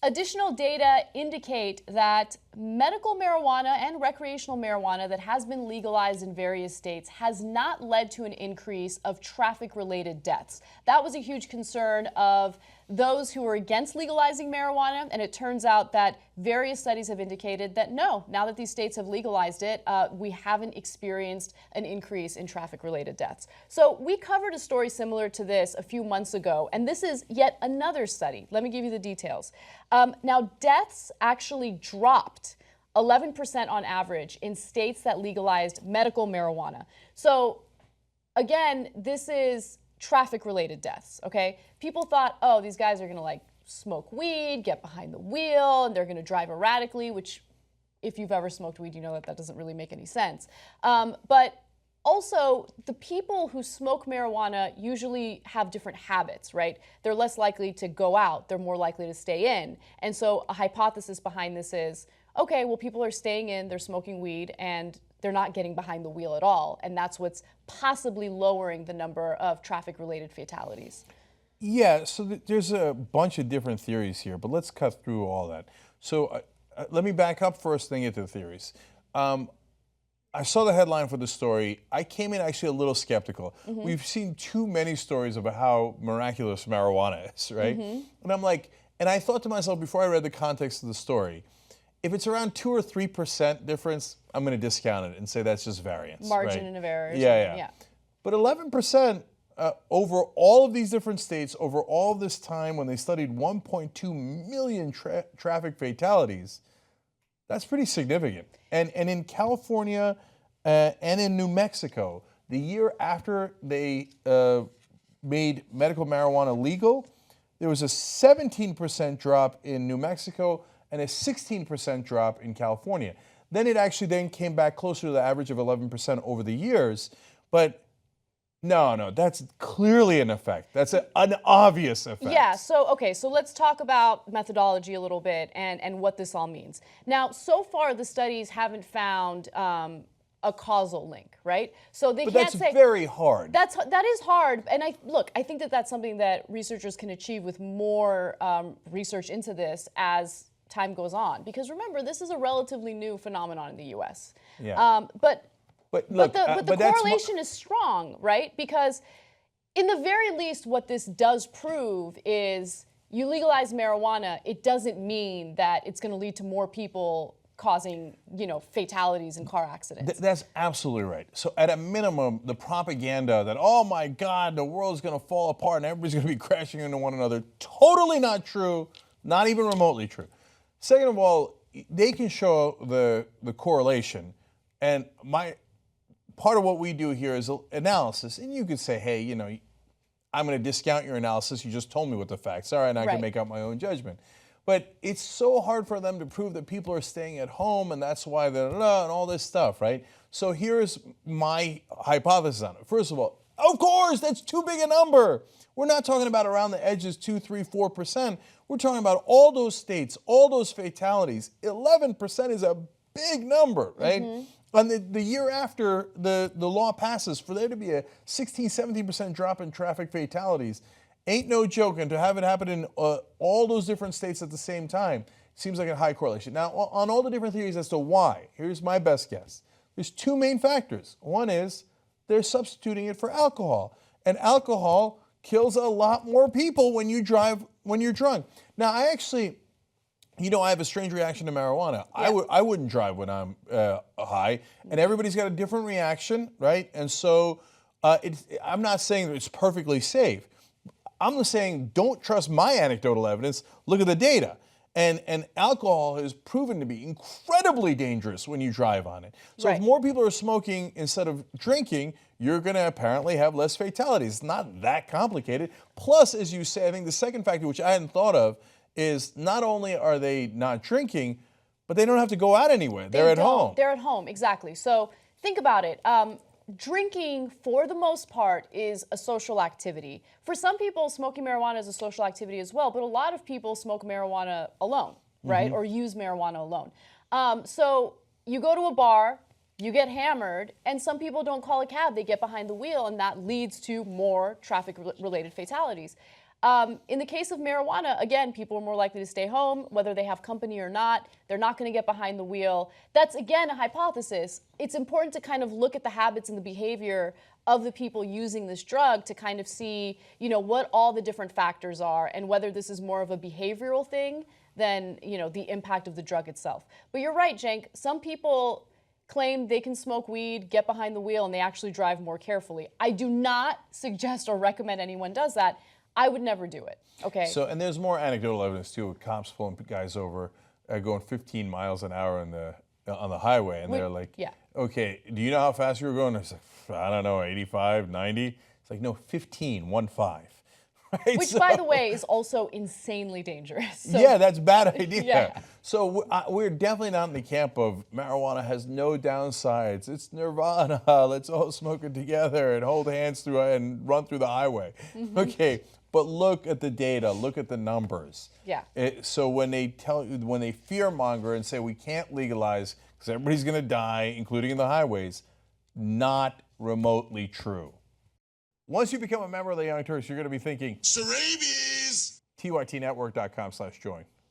Additional data indicate that medical marijuana and recreational marijuana that has been legalized in various states has not led to an increase of traffic-related deaths. That was a huge concern of those who were against legalizing marijuana, and it turns out that various studies have indicated that no, now that these states have legalized it, we haven't experienced an increase in traffic-related deaths. So we covered a story similar to this a few months ago, and this is yet another study. Let me give you the details. Now, deaths actually dropped 11% on average in states that legalized medical marijuana. So again, this is traffic-related deaths, okay? People thought, oh, these guys are gonna like smoke weed, get behind the wheel, and they're gonna drive erratically, which if you've ever smoked weed, you know that that doesn't really make any sense. But also, the people who smoke marijuana usually have different habits, right? They're less likely to go out, they're more likely to stay in. And so a hypothesis behind this is, okay, well, people are staying in, they're smoking weed, and they're not getting behind the wheel at all. And that's what's possibly lowering the number of traffic-related fatalities. Yeah, so there's a bunch of different theories here, but let's cut through all that. So let me back up first, then get to the theories. I saw the headline for the story. I came in actually a little skeptical. We've seen too many stories about how miraculous marijuana is, right? And I'm like, and I thought to myself before I read the context of the story, if it's around 2 or 3% difference, I'm going to discount it and say that's just variance. Margin of error. Yeah. But 11% over all of these different states, over all of this time when they studied 1.2 million traffic fatalities, that's pretty significant. And in California and in New Mexico, the year after they made medical marijuana legal, there was a 17% drop in New Mexico and a 16% drop in California. Then it actually then came back closer to the average of 11% over the years. But no, that's clearly an effect. That's an obvious effect. Yeah, so let's talk about methodology a little bit and what this all means. Now, so far the studies haven't found a causal link, right? So they can't say. But that's very hard. That is hard, and I think that that's something that researchers can achieve with more research into this as time goes on. Because remember, this is a relatively new phenomenon in the U.S. Yeah. But the correlation is strong, right? Because in the very least, what this does prove is you legalize marijuana, it doesn't mean that it's going to lead to more people causing, fatalities and car accidents. That's absolutely right. So at a minimum, the propaganda that, oh my God, the world's going to fall apart and everybody's going to be crashing into one another, totally not true, not even remotely true. Second of all, they can show the correlation, and part of what we do here is analysis, and you could say, hey, I'm going to discount your analysis. You just told me what the facts are, and I can make up my own judgment. But it's so hard for them to prove that people are staying at home, and that's why they're and all this stuff, right? So here's my hypothesis on it. First of all, of course, that's too big a number. We're not talking about around the edges 2, 3, 4%. We're talking about all those states, all those fatalities. 11% is a big number, right? And the year after the law passes, for there to be a 16, 17% drop in traffic fatalities, ain't no joke. And to have it happen in all those different states at the same time seems like a high correlation. Now, on all the different theories as to why, here's my best guess. There's two main factors. One is they're substituting it for alcohol. And alcohol kills a lot more people when you drive when you're drunk. Now, I actually, I have a strange reaction to marijuana. Yeah. I wouldn't drive when I'm high, and everybody's got a different reaction, right? And so I'm not saying that it's perfectly safe. I'm saying don't trust my anecdotal evidence. Look at the data. And alcohol has proven to be incredibly dangerous when you drive on it. So if more people are smoking instead of drinking, you're going to apparently have less fatalities. It's not that complicated. Plus, as you say, I think the second factor, which I hadn't thought of, is not only are they not drinking, but they don't have to go out anywhere. They're at home. They're at home, exactly. So think about it. Drinking, for the most part, is a social activity. For some people, smoking marijuana is a social activity as well, but a lot of people smoke marijuana alone, right? Or use marijuana alone. So you go to a bar, you get hammered, and some people don't call a cab. They get behind the wheel, and that leads to more traffic-related fatalities. In the case of marijuana, again, people are more likely to stay home, whether they have company or not. They're not going to get behind the wheel. That's, again, a hypothesis. It's important to kind of look at the habits and the behavior of the people using this drug to kind of see, what all the different factors are and whether this is more of a behavioral thing than, the impact of the drug itself. But you're right, Cenk. Some people claim they can smoke weed, get behind the wheel, and they actually drive more carefully. I do not suggest or recommend anyone does that. I would never do it. Okay. So, and there's more anecdotal evidence too, with cops pulling guys over going 15 miles an hour on the highway, and they're like, yeah. Okay, do you know how fast you were going? It's like, I don't know, 85, 90. It's like, no, 15, 1-5. Right? Which, by the way, is also insanely dangerous. So, yeah, that's a bad idea. Yeah. So we're definitely not in the camp of marijuana has no downsides. It's nirvana. Let's all smoke it together and hold hands through and run through the highway. Mm-hmm. Okay, but look at the data. Look at the numbers. Yeah. So when they fearmonger and say we can't legalize because everybody's going to die, including in the highways, not remotely true. Once you become a member of the Young Turks, you're going to be thinking, Sarabies! tytnetwork.com/join.